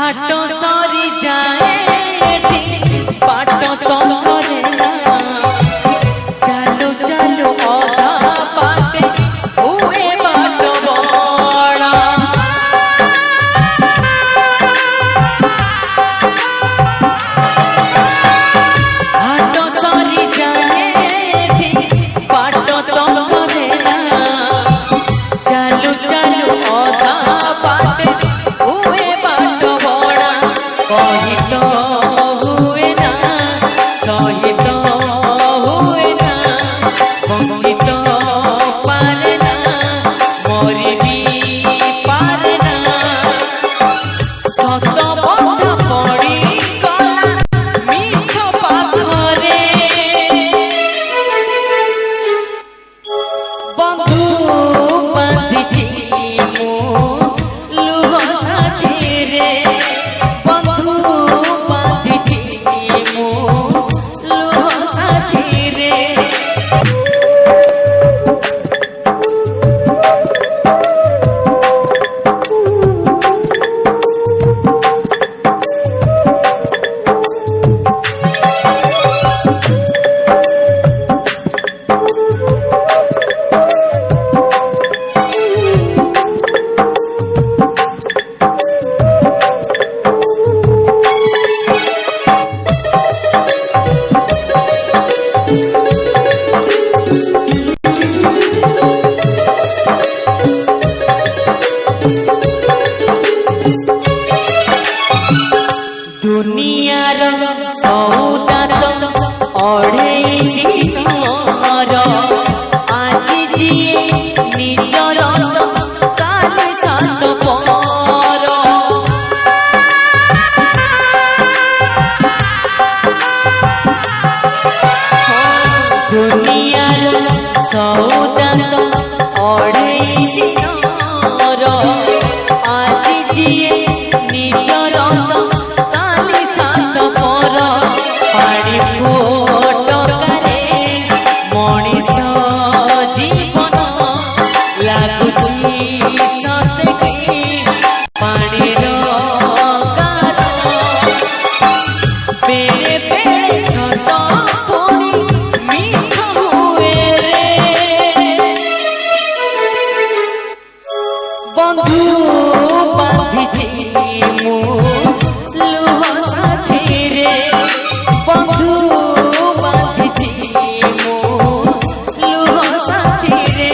घाट सरी जाए बाट तो सरे ना चालू चालू अधा बाटे हुए बाट बड़ा घाट सरी जाए बाट तो सरे ना चालू चालू अधा बाटे हुए बाट बड़ा कही तो हुए ना सही तो हुए ना बंची तो पारे ना मरी भी पारे ना सत बंधा पड़ी गला मिछ पाखरे बंधु बांधिची मु लुह साथीरे बंधु बांधिची मु लुह साथीरे दुनियार सौदा तो अढ़ेई दिनर आज जिए निजर काल सात पर दुनियार सौदा तो अढ़ेई दिनर आज जिए निजर काली सात पर पाड़ी फोटकारे मनीष जीवन लगुची सतकी पाणीर गार बेले बेले सत पुणी मिछ हुए रे बंधु बांधिची मु लुह साथीरे बंधु बांधिची मु लुह साथीरे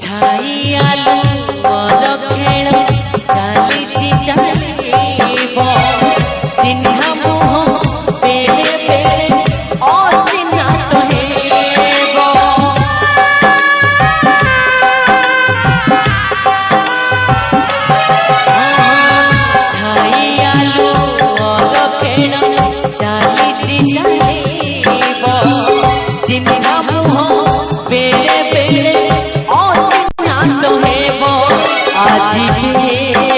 छाई आलू वर खेल चलीची चलीब चिन्हा मुह बेले बेले अचिन्हा तो हेब छाई आलू वर खेल चलीची चलीब चिन्हा मुह बेले बेले आज जे